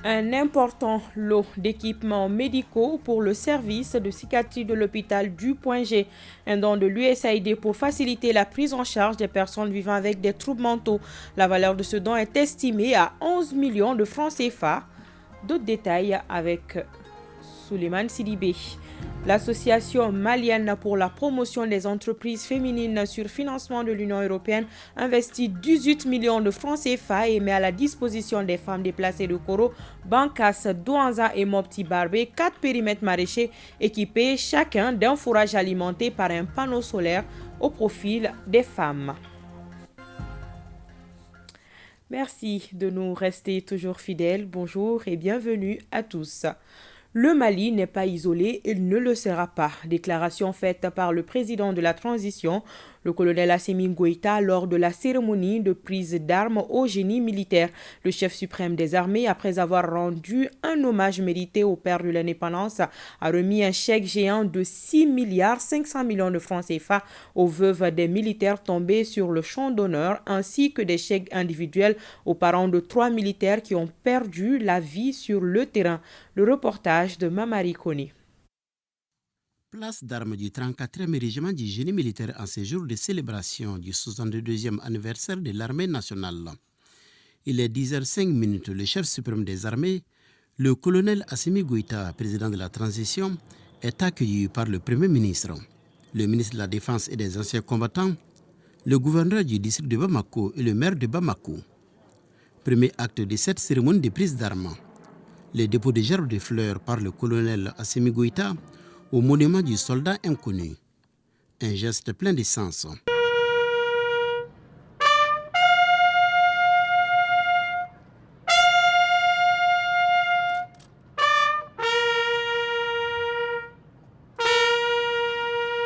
Un important lot d'équipements médicaux pour le service de psychiatrie de l'hôpital du Point G. Un don de l'USAID pour faciliter la prise en charge des personnes vivant avec des troubles mentaux. La valeur de ce don est estimée à 11 millions de francs CFA. D'autres détails avec Souleymane Sidibé. L'association malienne pour la promotion des entreprises féminines sur financement de l'Union européenne investit 18 millions de francs CFA et met à la disposition des femmes déplacées de Koro, Bankas, Douanza et Mopti Barbé 4 périmètres maraîchers équipés chacun d'un fourrage alimenté par un panneau solaire au profil des femmes. Merci de nous rester toujours fidèles. Bonjour et bienvenue à tous. Le Mali n'est pas isolé, il ne le sera pas. Déclaration faite par le président de la transition, le colonel Assimi Goïta, lors de la cérémonie de prise d'armes au génie militaire. Le chef suprême des armées, après avoir rendu un hommage mérité au père de l'indépendance, a remis un chèque géant de 6 milliards 500 millions de francs CFA aux veuves des militaires tombés sur le champ d'honneur, ainsi que des chèques individuels aux parents de 3 militaires qui ont perdu la vie sur le terrain. Le reportage de Mamari Kone. Place d'armes du 34e régiment du génie militaire en ces jours de célébration du 62e anniversaire de l'armée nationale. Il est 10h05, le chef suprême des armées, le colonel Assimi Goïta, président de la transition, est accueilli par le Premier ministre, le ministre de la Défense et des anciens combattants, le gouverneur du district de Bamako et le maire de Bamako. Premier acte de cette cérémonie de prise d'armes, le dépôt de gerbes de fleurs par le colonel Assimi Goïta au monument du soldat inconnu. Un geste plein de sens.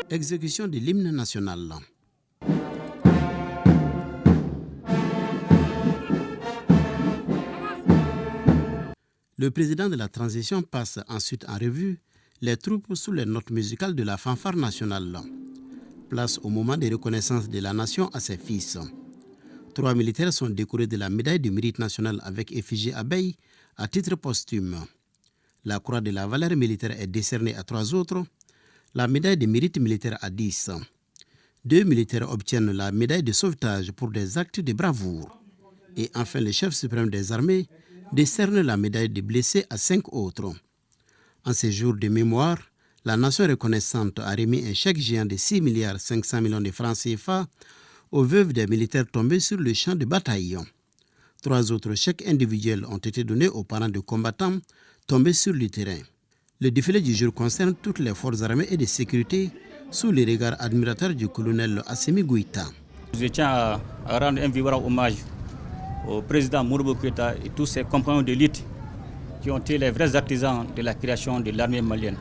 Exécution de l'hymne national. Le président de la transition passe ensuite en revue les troupes sous les notes musicales de la fanfare nationale. Place au moment de reconnaissance de la nation à ses fils. 3 militaires sont décorés de la médaille du mérite national avec effigie abeille à titre posthume. La croix de la valeur militaire est décernée à 3 autres, la médaille de mérite militaire à 10. 2 militaires obtiennent la médaille de sauvetage pour des actes de bravoure. Et enfin, le chef suprême des armées décerne la médaille de blessés à 5 autres. En ces jours de mémoire, la nation reconnaissante a remis un chèque géant de 6 milliards 500 millions de francs CFA aux veuves des militaires tombés sur le champ de bataille. 3 autres chèques individuels ont été donnés aux parents de combattants tombés sur le terrain. Le défilé du jour concerne toutes les forces armées et de sécurité sous les regards admirateurs du colonel Assimi Goïta. Je tiens à rendre un vibrant hommage au président Modibo Keïta et tous ses compagnons d'élite qui ont été les vrais artisans de la création de l'armée malienne.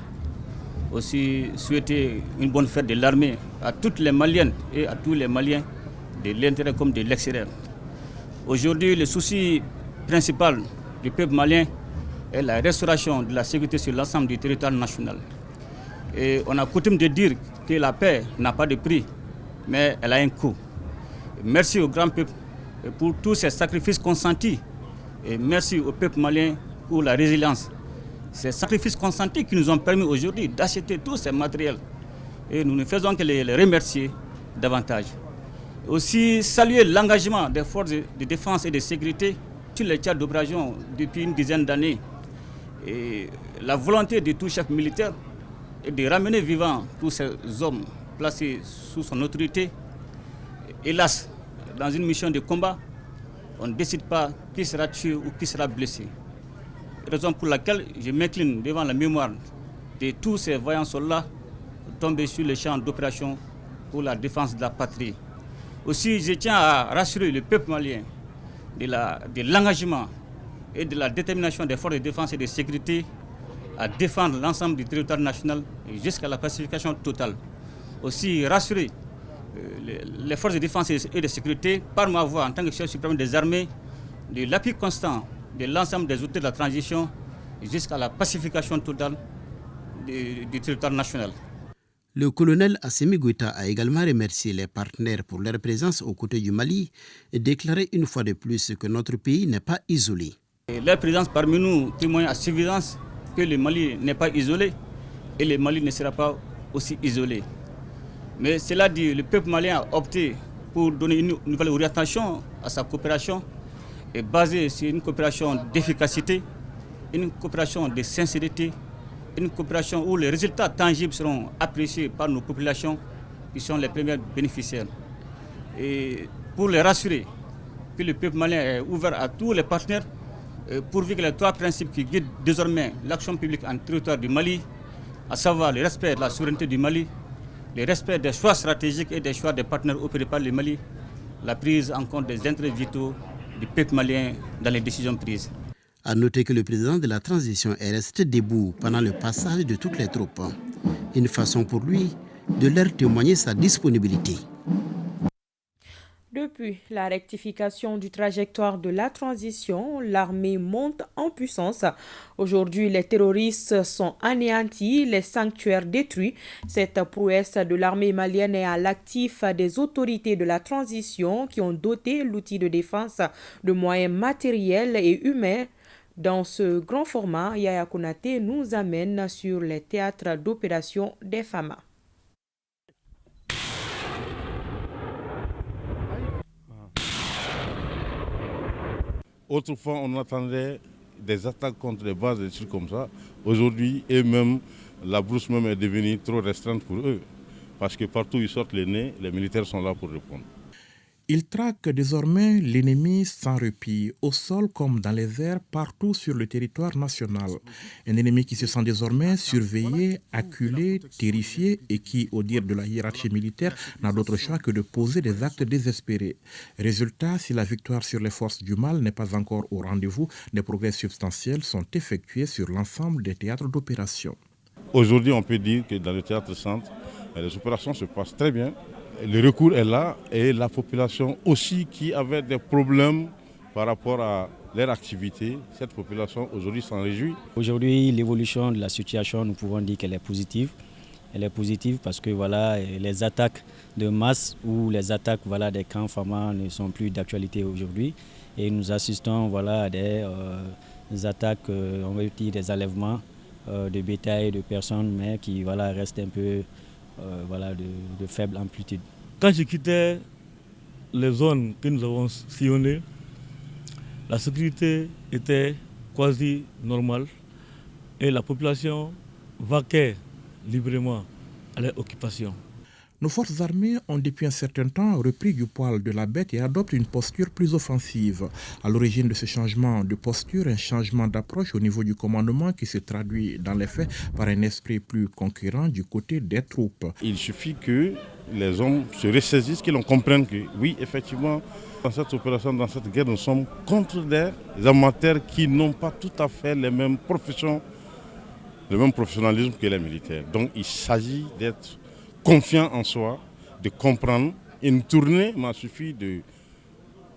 Aussi souhaiter une bonne fête de l'armée à toutes les Maliennes et à tous les Maliens de l'intérieur comme de l'extérieur. Aujourd'hui, le souci principal du peuple malien est la restauration de la sécurité sur l'ensemble du territoire national. Et on a coutume de dire que la paix n'a pas de prix, mais elle a un coût. Merci au grand peuple pour tous ces sacrifices consentis. Et merci au peuple malien pour la résilience. Ces sacrifices consentis qui nous ont permis aujourd'hui d'acheter tous ces matériels. Et nous ne faisons que les remercier davantage. Aussi saluer l'engagement des forces de défense et de sécurité sur les théâtres d'opération depuis une dizaine d'années. Et la volonté de tout chef militaire est de ramener vivants tous ces hommes placés sous son autorité. Hélas, dans une mission de combat, on ne décide pas qui sera tué ou qui sera blessé. Raison pour laquelle je m'incline devant la mémoire de tous ces vaillants soldats tombés sur les champs d'opération pour la défense de la patrie. Aussi, je tiens à rassurer le peuple malien de l'engagement et de la détermination des forces de défense et de sécurité à défendre l'ensemble du territoire national jusqu'à la pacification totale. Aussi, rassurer les forces de défense et de sécurité par ma voix en tant que chef suprême des armées de l'appui constant de l'ensemble des outils de la transition jusqu'à la pacification totale du territoire national. Le colonel Assimi Goïta a également remercié les partenaires pour leur présence aux côtés du Mali et déclaré une fois de plus que notre pays n'est pas isolé. Et leur présence parmi nous témoigne à suffisance que le Mali n'est pas isolé et le Mali ne sera pas aussi isolé. Mais cela dit, le peuple malien a opté pour donner une nouvelle orientation à sa coopération et basée sur une coopération d'efficacité, une coopération de sincérité, une coopération où les résultats tangibles seront appréciés par nos populations qui sont les premières bénéficiaires. Et pour les rassurer que le peuple malien est ouvert à tous les partenaires, pourvu que les trois principes qui guident désormais l'action publique en territoire du Mali, à savoir le respect de la souveraineté du Mali, le respect des choix stratégiques et des choix des partenaires opérés par le Mali, la prise en compte des intérêts vitaux du peuple malien dans les décisions prises. À noter que le président de la transition est resté debout pendant le passage de toutes les troupes. Une façon pour lui de leur témoigner sa disponibilité. Depuis la rectification du trajectoire de la transition, l'armée monte en puissance. Aujourd'hui, les terroristes sont anéantis, les sanctuaires détruits. Cette prouesse de l'armée malienne est à l'actif des autorités de la transition qui ont doté l'outil de défense de moyens matériels et humains. Dans ce grand format, Yaya Konaté nous amène sur les théâtres d'opération des FAMA. Autrefois, on attendait des attaques contre les bases, des trucs comme ça. Aujourd'hui, eux-mêmes, la brousse même est devenue trop restreinte pour eux. Parce que partout où ils sortent les nez, les militaires sont là pour répondre. Ils traquent désormais l'ennemi sans répit, au sol comme dans les airs, partout sur le territoire national. Un ennemi qui se sent désormais surveillé, acculé, terrifié et qui, au dire de la hiérarchie militaire, n'a d'autre choix que de poser des actes désespérés. Résultat, si la victoire sur les forces du mal n'est pas encore au rendez-vous, des progrès substantiels sont effectués sur l'ensemble des théâtres d'opération. Aujourd'hui, on peut dire que dans le théâtre centre, les opérations se passent très bien. Le recours est là et la population aussi qui avait des problèmes par rapport à leur activité, cette population aujourd'hui s'en réjouit. Aujourd'hui, l'évolution de la situation, nous pouvons dire qu'elle est positive. Elle est positive parce que voilà, les attaques de masse ou les attaques des camps FAMA ne sont plus d'actualité aujourd'hui. Et nous assistons à des attaques, on va dire des enlèvements de bétail, de personnes, mais qui restent un peu de faible amplitude. Quand je quittais les zones que nous avons sillonnées, la sécurité était quasi normale et la population vaquait librement à leur occupation. Nos forces armées ont depuis un certain temps repris du poil de la bête et adoptent une posture plus offensive. À l'origine de ce changement de posture, un changement d'approche au niveau du commandement qui se traduit dans les faits par un esprit plus conquérant du côté des troupes. Il suffit que les hommes se ressaisissent, qu'ils comprennent que oui, effectivement, dans cette opération, dans cette guerre, nous sommes contre des amateurs qui n'ont pas tout à fait les mêmes professions, le même professionnalisme que les militaires. Donc il s'agit d'être confiant en soi, de comprendre. Une tournée m'a suffi de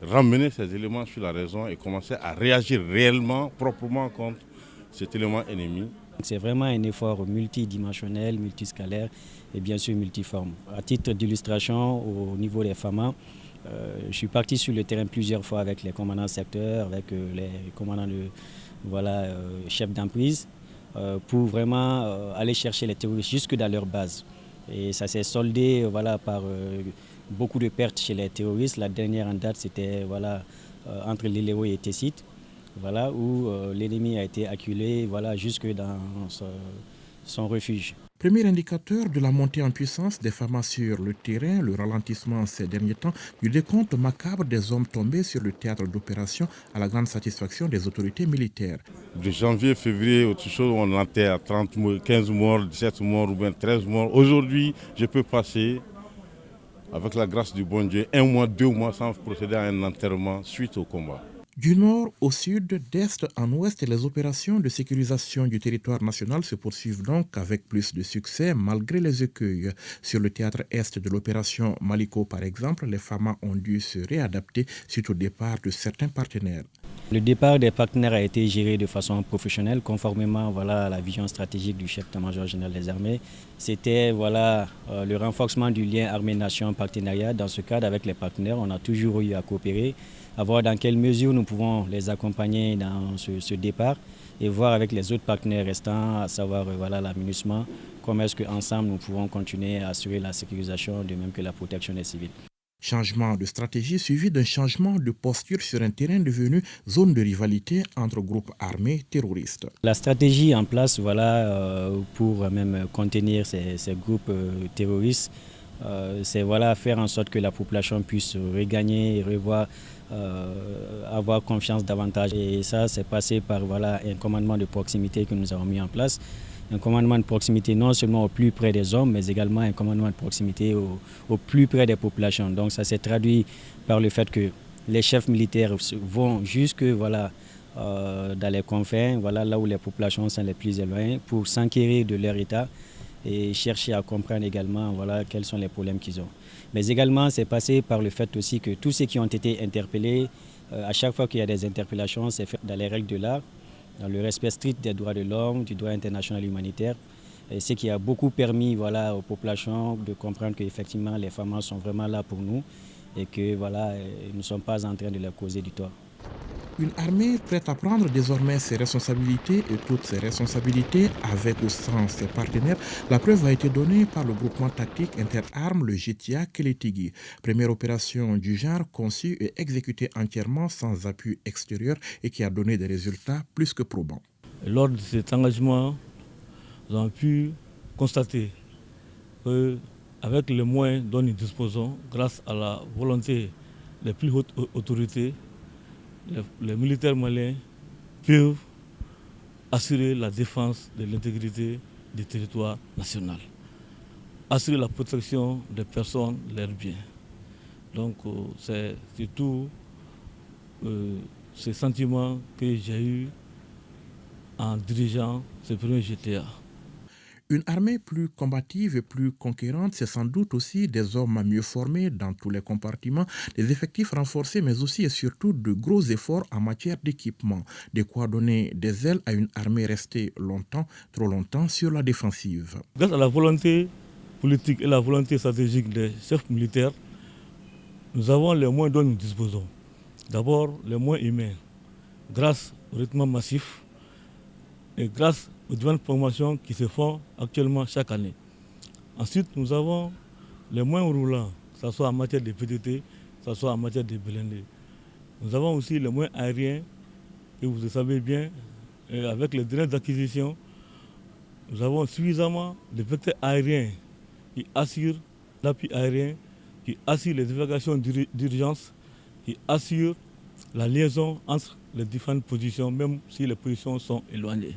ramener ces éléments sur la raison et commencer à réagir réellement, proprement contre cet élément ennemi. C'est vraiment un effort multidimensionnel, multiscalaire et bien sûr multiforme. À titre d'illustration, au niveau des FAMA, je suis parti sur le terrain plusieurs fois avec les commandants secteurs, avec les commandants chefs d'emprise, pour vraiment aller chercher les terroristes jusque dans leur base. Et ça s'est soldé par beaucoup de pertes chez les terroristes. La dernière en date, c'était entre Lileo et Tessit, où l'ennemi a été acculé jusque dans son refuge. Premier indicateur de la montée en puissance des FAMA sur le terrain, le ralentissement ces derniers temps du décompte macabre des hommes tombés sur le théâtre d'opération à la grande satisfaction des autorités militaires. De janvier, février, autre chose, on était à 15 morts, 17 morts ou bien 13 morts. Aujourd'hui, je peux passer, avec la grâce du bon Dieu, 1 mois, 2 mois sans procéder à un enterrement suite au combat. Du nord au sud, d'est en ouest, les opérations de sécurisation du territoire national se poursuivent donc avec plus de succès malgré les écueils. Sur le théâtre est de l'opération Maliko par exemple, les FAMA ont dû se réadapter suite au départ de certains partenaires. Le départ des partenaires a été géré de façon professionnelle, conformément à la vision stratégique du chef d'état-major général des armées. C'était le renforcement du lien armée-nation-partenariat. Dans ce cadre, avec les partenaires, on a toujours eu à coopérer, à voir dans quelle mesure nous pouvons les accompagner dans ce départ et voir avec les autres partenaires restants, à savoir la MINUSMA, comment est-ce qu'ensemble nous pouvons continuer à assurer la sécurisation, de même que la protection des civils. Changement de stratégie suivi d'un changement de posture sur un terrain devenu zone de rivalité entre groupes armés terroristes. La stratégie en place pour même contenir ces groupes terroristes, c'est faire en sorte que la population puisse regagner et avoir confiance davantage. Et ça, c'est passé par un commandement de proximité que nous avons mis en place. Un commandement de proximité non seulement au plus près des hommes, mais également un commandement de proximité au plus près des populations. Donc ça s'est traduit par le fait que les chefs militaires vont jusque dans les confins, là où les populations sont les plus éloignées, pour s'enquérir de leur état et chercher à comprendre également quels sont les problèmes qu'ils ont. Mais également, c'est passé par le fait aussi que tous ceux qui ont été interpellés, à chaque fois qu'il y a des interpellations, c'est fait dans les règles de l'art, dans le respect strict des droits de l'homme, du droit international humanitaire, et ce qui a beaucoup permis aux populations de comprendre qu'effectivement les femmes sont vraiment là pour nous et que nous ne sommes pas en train de leur causer du tort. Une armée prête à prendre désormais ses responsabilités et toutes ses responsabilités avec ou sans ses partenaires. La preuve a été donnée par le groupement tactique interarmes, le GTA Kélétigui. Première opération du genre conçue et exécutée entièrement sans appui extérieur et qui a donné des résultats plus que probants. Lors de cet engagement, nous avons pu constater qu'avec les moyens dont nous disposons, grâce à la volonté des plus hautes autorités, les militaires maliens peuvent assurer la défense de l'intégrité du territoire national, assurer la protection des personnes, leurs biens. Donc c'est surtout ce sentiment que j'ai eu en dirigeant ce premier GTA. Une armée plus combative et plus conquérante, c'est sans doute aussi des hommes mieux formés dans tous les compartiments, des effectifs renforcés, mais aussi et surtout de gros efforts en matière d'équipement. De quoi donner des ailes à une armée restée longtemps, trop longtemps, sur la défensive. Grâce à la volonté politique et la volonté stratégique des chefs militaires, nous avons les moyens dont nous disposons. D'abord, les moyens humains, grâce au rythme massif et grâce aux différentes formations qui se font actuellement chaque année. Ensuite, nous avons les moyens roulants, que ce soit en matière de PTT, que ce soit en matière de blindés. Nous avons aussi les moyens aériens, que vous le savez bien, et avec les dernières acquisitions, nous avons suffisamment de vecteurs aériens qui assurent l'appui aérien, qui assurent les évacuations d'urgence, qui assurent la liaison entre les différentes positions, même si les positions sont éloignées.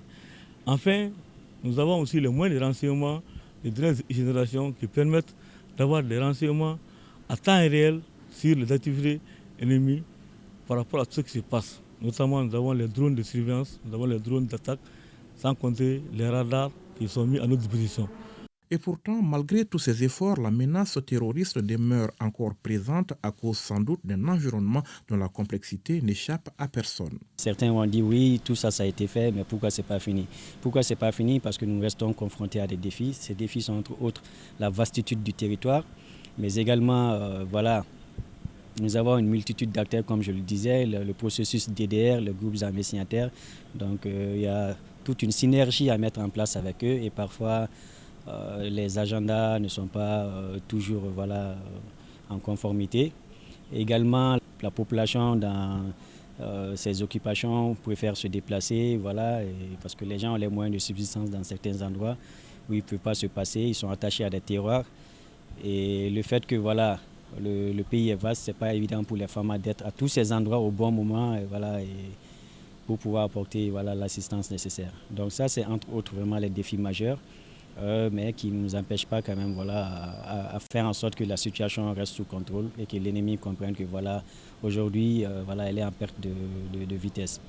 Enfin, nous avons aussi les moyens de renseignement des dernières générations qui permettent d'avoir des renseignements à temps réel sur les activités ennemies par rapport à ce qui se passe. Notamment, nous avons les drones de surveillance, nous avons les drones d'attaque, sans compter les radars qui sont mis à notre disposition. Et pourtant, malgré tous ces efforts, la menace terroriste demeure encore présente à cause sans doute d'un environnement dont la complexité n'échappe à personne. Certains ont dit oui, tout ça, ça a été fait, mais pourquoi c'est pas fini? Pourquoi c'est pas fini? Parce que nous restons confrontés à des défis. Ces défis sont entre autres la vastitude du territoire, mais également, nous avons une multitude d'acteurs, comme je le disais, le processus DDR, le groupe armés signataires. Donc, il y a toute une synergie à mettre en place avec eux et parfois, les agendas ne sont pas toujours en conformité. Et également, la population dans ses occupations préfère se déplacer, parce que les gens ont les moyens de subsistance dans certains endroits où ils ne peuvent pas se passer, ils sont attachés à des terroirs. Et le fait que le pays est vaste, ce n'est pas évident pour les femmes d'être à tous ces endroits au bon moment et pour pouvoir apporter l'assistance nécessaire. Donc ça, c'est entre autres vraiment les défis majeurs. Mais qui ne nous empêche pas quand même à faire en sorte que la situation reste sous contrôle et que l'ennemi comprenne que aujourd'hui elle est en perte de vitesse.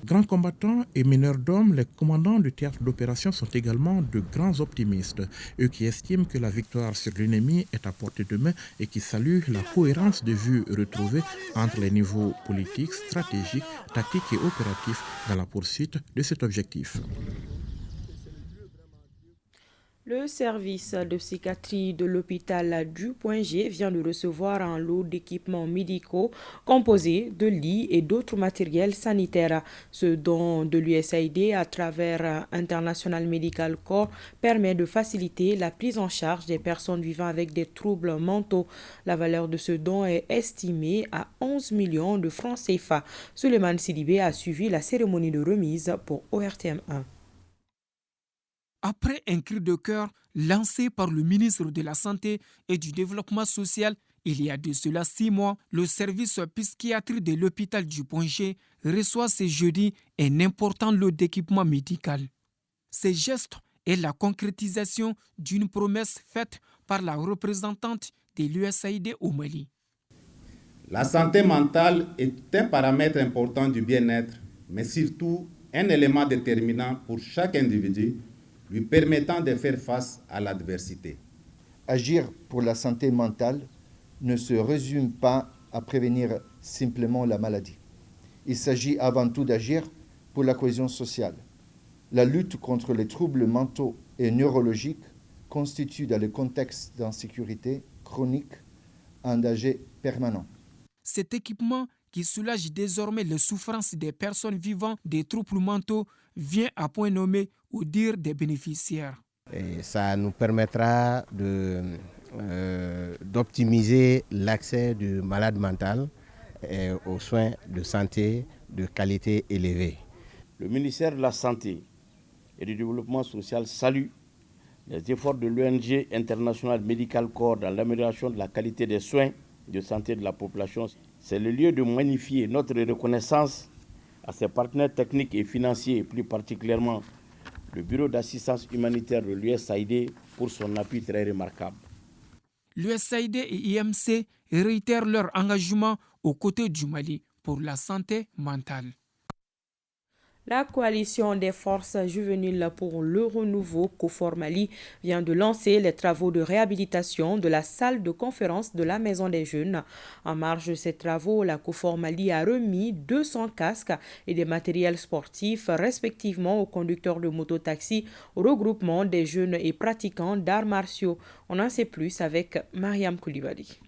Grands combattants et meneurs d'hommes, les commandants du théâtre d'opération sont également de grands optimistes. Eux qui estiment que la victoire sur l'ennemi est à portée de main et qui saluent la cohérence de vues retrouvée entre les niveaux politiques, stratégiques, tactiques et opératifs dans la poursuite de cet objectif. Le service de psychiatrie de l'hôpital du Point G vient de recevoir un lot d'équipements médicaux composés de lits et d'autres matériels sanitaires. Ce don de l'USAID à travers International Medical Corps permet de faciliter la prise en charge des personnes vivant avec des troubles mentaux. La valeur de ce don est estimée à 11 millions de francs CFA. Suleiman Sidibé a suivi la cérémonie de remise pour ORTM1. Après un cri de cœur lancé par le ministre de la Santé et du Développement social, il y a de cela 6 mois, le service psychiatrique de l'hôpital du Point G reçoit ce jeudi un important lot d'équipements médicaux. Ce geste est la concrétisation d'une promesse faite par la représentante de l'USAID au Mali. La santé mentale est un paramètre important du bien-être, mais surtout un élément déterminant pour chaque individu, lui permettant de faire face à l'adversité. Agir pour la santé mentale ne se résume pas à prévenir simplement la maladie. Il s'agit avant tout d'agir pour la cohésion sociale. La lutte contre les troubles mentaux et neurologiques constitue dans le contexte d'insécurité chronique un danger permanent. Cet équipement qui soulage désormais les souffrances des personnes vivant des troubles mentaux vient à point nommé au dire des bénéficiaires. Et ça nous permettra d'optimiser l'accès du malade mental aux soins de santé de qualité élevée. Le ministère de la Santé et du Développement social salue les efforts de l'ONG International Medical Corps dans l'amélioration de la qualité des soins de santé de la population. C'est le lieu de magnifier notre reconnaissance à ses partenaires techniques et financiers, et plus particulièrement le Bureau d'assistance humanitaire de l'USAID pour son appui très remarquable. L'USAID et IMC réitèrent leur engagement aux côtés du Mali pour la santé mentale. La coalition des forces juvéniles pour le renouveau COFOR Mali vient de lancer les travaux de réhabilitation de la salle de conférence de la Maison des Jeunes. En marge de ces travaux, la COFOR Mali a remis 200 casques et des matériels sportifs respectivement aux conducteurs de mototaxi, au regroupement des jeunes et pratiquants d'arts martiaux. On en sait plus avec Mariam Koulibaly.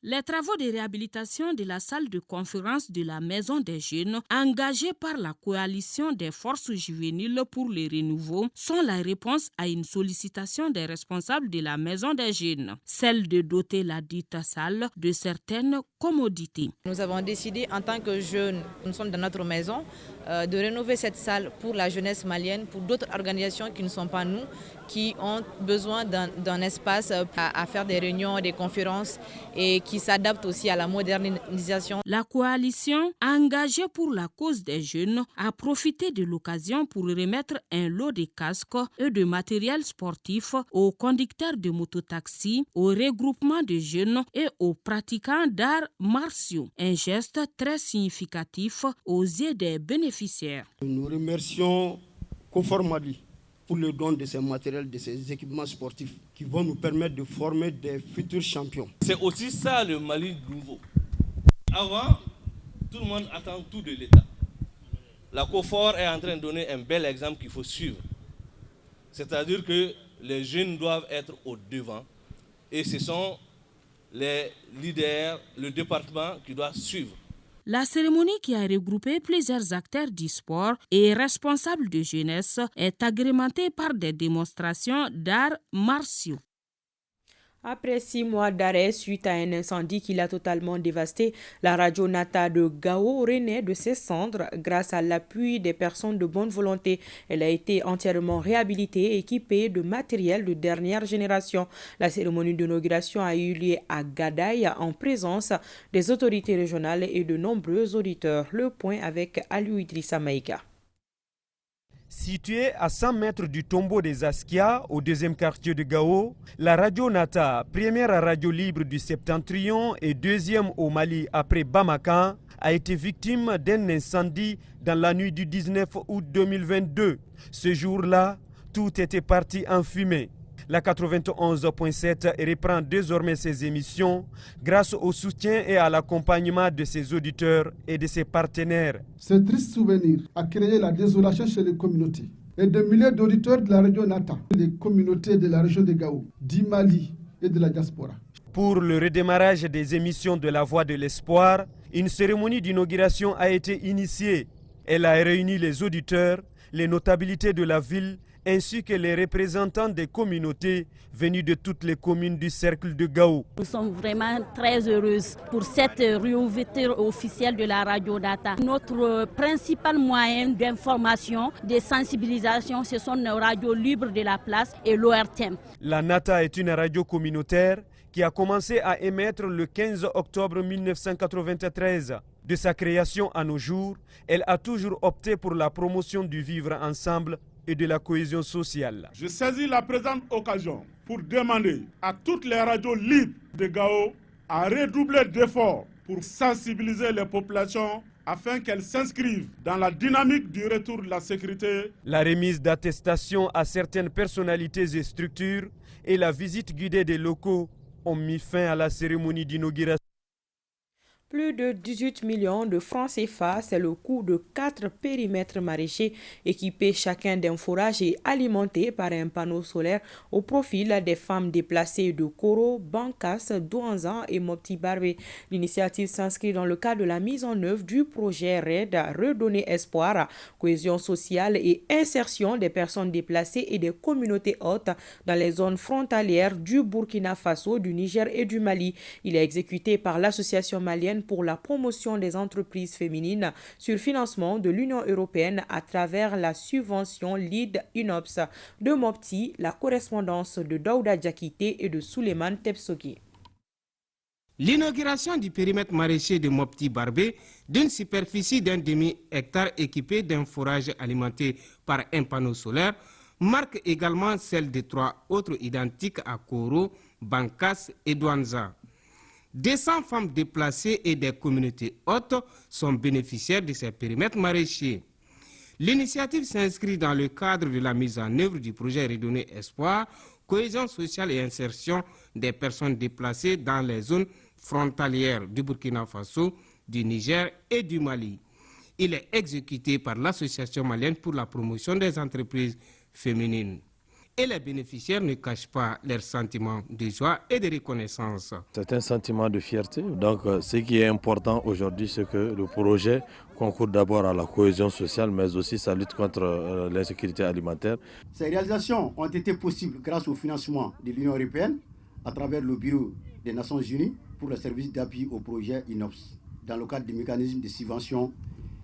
Les travaux de réhabilitation de la salle de conférence de la Maison des Jeunes, engagés par la coalition des forces juvéniles pour le renouveau, sont la réponse à une sollicitation des responsables de la Maison des Jeunes, celle de doter la dite salle de certaines commodités. Nous avons décidé en tant que jeunes, nous sommes dans notre maison, de rénover cette salle pour la jeunesse malienne, pour d'autres organisations qui ne sont pas nous, qui ont besoin d'un espace à faire des réunions, des conférences et qui s'adapte aussi à la modernisation. La coalition, engagée pour la cause des jeunes, a profité de l'occasion pour remettre un lot de casques et de matériel sportif aux conducteurs de mototaxi, aux regroupements de jeunes et aux pratiquants d'arts martiaux. Un geste très significatif aux yeux des bénéficiaires. Nous remercions COFOR Mali pour le don de ces matériels, de ces équipements sportifs qui vont nous permettre de former des futurs champions. C'est aussi ça le Mali nouveau. Avant, tout le monde attend tout de l'État. La COFOR est en train de donner un bel exemple qu'il faut suivre. C'est-à-dire que les jeunes doivent être au devant et ce sont les leaders, le département qui doit suivre. La cérémonie qui a regroupé plusieurs acteurs du sport et responsables de jeunesse est agrémentée par des démonstrations d'arts martiaux. Après 6 mois d'arrêt suite à un incendie qui l'a totalement dévasté, la radio Nata de Gao renaît de ses cendres grâce à l'appui des personnes de bonne volonté. Elle a été entièrement réhabilitée et équipée de matériel de dernière génération. La cérémonie d'inauguration a eu lieu à Gadaï en présence des autorités régionales et de nombreux auditeurs. Le point avec Aliou Idrissa Maïka. Située à 100 mètres du tombeau des Askia, au 2e quartier de Gao, la radio Nata, première radio libre du Septentrion et 2e au Mali après Bamako, a été victime d'un incendie dans la nuit du 19 août 2022. Ce jour-là, tout était parti en fumée. La 91.7 reprend désormais ses émissions grâce au soutien et à l'accompagnement de ses auditeurs et de ses partenaires. Ce triste souvenir a créé la désolation chez les communautés et des milliers d'auditeurs de la région Nata, les communautés de la région de Gao, du Mali et de la diaspora. Pour le redémarrage des émissions de la Voix de l'Espoir, une cérémonie d'inauguration a été initiée. Elle a réuni les auditeurs, les notabilités de la ville, ainsi que les représentants des communautés venus de toutes les communes du cercle de Gao. Nous sommes vraiment très heureuses pour cette réouverture officielle de la radio Nata. Notre principal moyen d'information, de sensibilisation, ce sont nos radios libres de la place et l'ORTM. La Nata est une radio communautaire qui a commencé à émettre le 15 octobre 1993. De sa création à nos jours, elle a toujours opté pour la promotion du vivre ensemble et de la cohésion sociale. Je saisis la présente occasion pour demander à toutes les radios libres de Gao à redoubler d'efforts pour sensibiliser les populations afin qu'elles s'inscrivent dans la dynamique du retour de la sécurité. La remise d'attestations à certaines personnalités et structures et la visite guidée des locaux ont mis fin à la cérémonie d'inauguration. Plus de 18 millions de francs CFA, c'est le coût de 4 périmètres maraîchers équipés chacun d'un forage et alimentés par un panneau solaire au profil des femmes déplacées de Koro, Bankas, Douanzan et Mopti Barbé. L'initiative s'inscrit dans le cadre de la mise en œuvre du projet RAID, Redonner Espoir, cohésion sociale et insertion des personnes déplacées et des communautés hautes dans les zones frontalières du Burkina Faso, du Niger et du Mali. Il est exécuté par l'association malienne pour la promotion des entreprises féminines sur financement de l'Union européenne à travers la subvention Lead UNOPS. De Mopti, la correspondance de Daouda Diakité et de Souleymane Tepsogi. L'inauguration du périmètre maraîcher de Mopti Barbé, d'une superficie d'un demi-hectare équipé d'un forage alimenté par un panneau solaire, marque également celle de 3 autres identiques à Koro, Bankas et Douanza. 200 femmes déplacées et des communautés hautes sont bénéficiaires de ces périmètres maraîchers. L'initiative s'inscrit dans le cadre de la mise en œuvre du projet Redonner Espoir, cohésion sociale et insertion des personnes déplacées dans les zones frontalières du Burkina Faso, du Niger et du Mali. Il est exécuté par l'Association malienne pour la promotion des entreprises féminines. Et les bénéficiaires ne cachent pas leurs sentiments de joie et de reconnaissance. C'est un sentiment de fierté. Donc, ce qui est important aujourd'hui, c'est que le projet concourt d'abord à la cohésion sociale, mais aussi sa lutte contre l'insécurité alimentaire. Ces réalisations ont été possibles grâce au financement de l'Union européenne à travers le Bureau des Nations Unies pour le service d'appui au projet INOPS, dans le cadre du mécanisme de subvention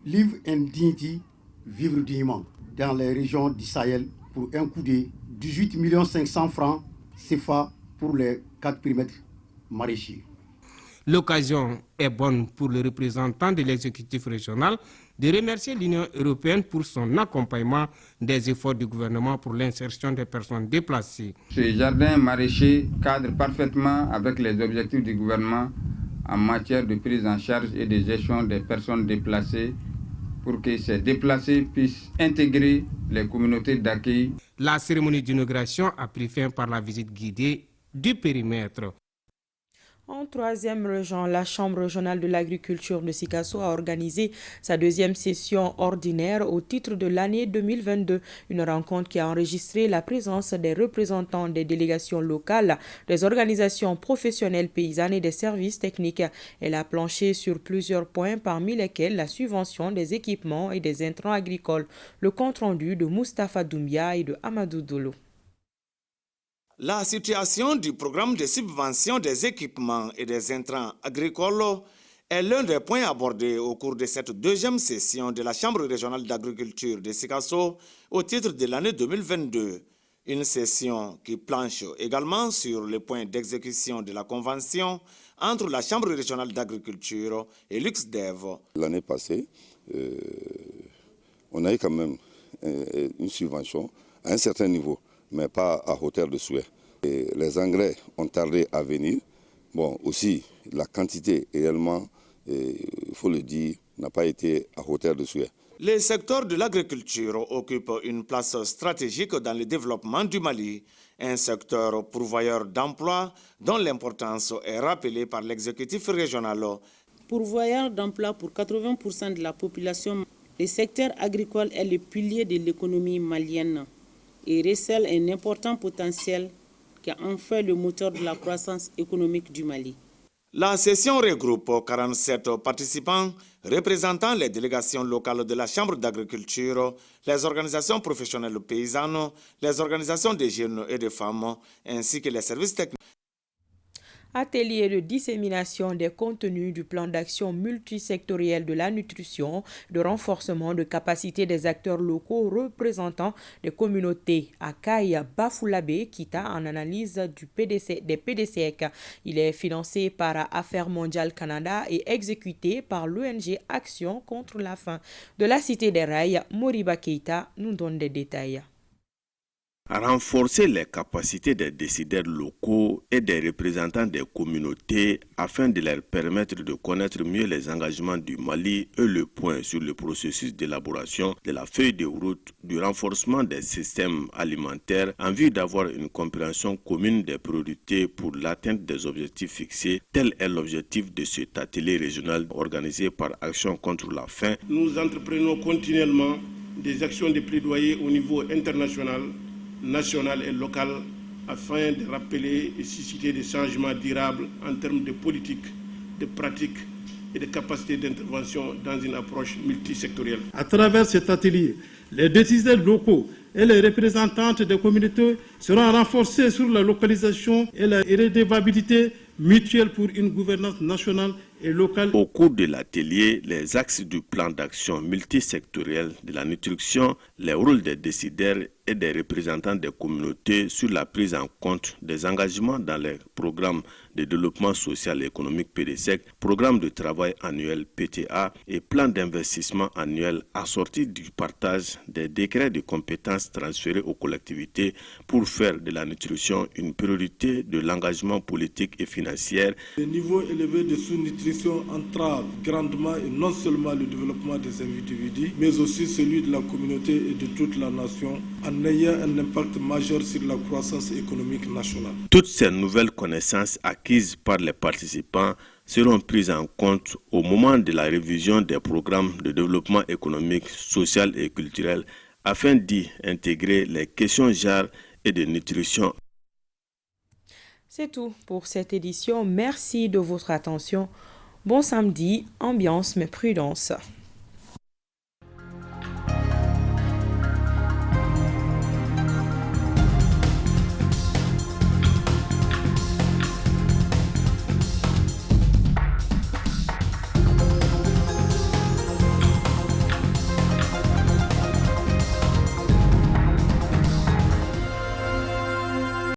Live and Dignity, vivre dignement, dans les régions du Sahel pour un coût de 18 500 francs CFA pour les 4 périmètres maraîchers. L'occasion est bonne pour le représentant de l'exécutif régional de remercier l'Union européenne pour son accompagnement des efforts du gouvernement pour l'insertion des personnes déplacées. Ce jardin maraîcher cadre parfaitement avec les objectifs du gouvernement en matière de prise en charge et de gestion des personnes déplacées pour que ces déplacés puissent intégrer les communautés d'accueil. La cérémonie d'inauguration a pris fin par la visite guidée du périmètre. En troisième région, la Chambre régionale de l'agriculture de Sikasso a organisé sa deuxième session ordinaire au titre de l'année 2022. Une rencontre qui a enregistré la présence des représentants des délégations locales, des organisations professionnelles paysannes et des services techniques. Elle a planché sur plusieurs points, parmi lesquels la subvention des équipements et des intrants agricoles. Le compte-rendu de Moustapha Doumbia et de Amadou Dolo. La situation du programme de subvention des équipements et des intrants agricoles est l'un des points abordés au cours de cette deuxième session de la Chambre régionale d'agriculture de Sikasso au titre de l'année 2022. Une session qui planche également sur les points d'exécution de la convention entre la Chambre régionale d'agriculture et l'UXDEV. L'année passée, on a eu quand même une subvention à un certain niveau, mais pas à hauteur de souhait. Et les engrais ont tardé à venir. Bon, aussi, la quantité également il faut le dire, n'a pas été à hauteur de souhait. Le secteur de l'agriculture occupe une place stratégique dans le développement du Mali, un secteur pourvoyeur d'emplois dont l'importance est rappelée par l'exécutif régional. Pourvoyeur d'emplois pour 80% de la population, le secteur agricole est le pilier de l'économie malienne et recèle un important potentiel qui en fait le moteur de la croissance économique du Mali. La session regroupe 47 participants représentant les délégations locales de la Chambre d'agriculture, les organisations professionnelles paysannes, les organisations des jeunes et des femmes, ainsi que les services techniques. Atelier de dissémination des contenus du plan d'action multisectoriel de la nutrition, de renforcement de capacité des acteurs locaux représentant des communautés à Kaï Bafoulabé, Kita en analyse des PDCEC. Il est financé par Affaires mondiales Canada et exécuté par l'ONG Action contre la faim. De la Cité des Rails, Moriba Keita nous donne des détails. Renforcer les capacités des décideurs locaux et des représentants des communautés afin de leur permettre de connaître mieux les engagements du Mali et le point sur le processus d'élaboration de la feuille de route du renforcement des systèmes alimentaires en vue d'avoir une compréhension commune des priorités pour l'atteinte des objectifs fixés. Tel est l'objectif de cet atelier régional organisé par Action contre la faim. Nous entreprenons continuellement des actions de plaidoyer au niveau international, national et local afin de rappeler et susciter des changements durables en termes de politique, de pratique et de capacité d'intervention dans une approche multisectorielle. À travers cet atelier, les décideurs locaux et les représentantes des communautés seront renforcés sur la localisation et la redevabilité mutuelle pour une gouvernance nationale et locale. Au cours de l'atelier, les axes du plan d'action multisectoriel de la nutrition, les rôles des décideurs et des représentants des communautés sur la prise en compte des engagements dans les programmes de développement social et économique PDCEC, programme de travail annuel PTA et plan d'investissement annuel assorti du partage des décrets de compétences transférés aux collectivités pour faire de la nutrition une priorité de l'engagement politique et financier. Le niveau élevé de sous-nutrition entrave grandement et non seulement le développement des individus, mais aussi celui de la communauté et de toute la nation, en ayant un impact majeur sur la croissance économique nationale. Toutes ces nouvelles connaissances acquises par les participants seront prises en compte au moment de la révision des programmes de développement économique, social et culturel afin d'y intégrer les questions genres et de nutrition. C'est tout pour cette édition. Merci de votre attention. Bon samedi, ambiance mais prudence.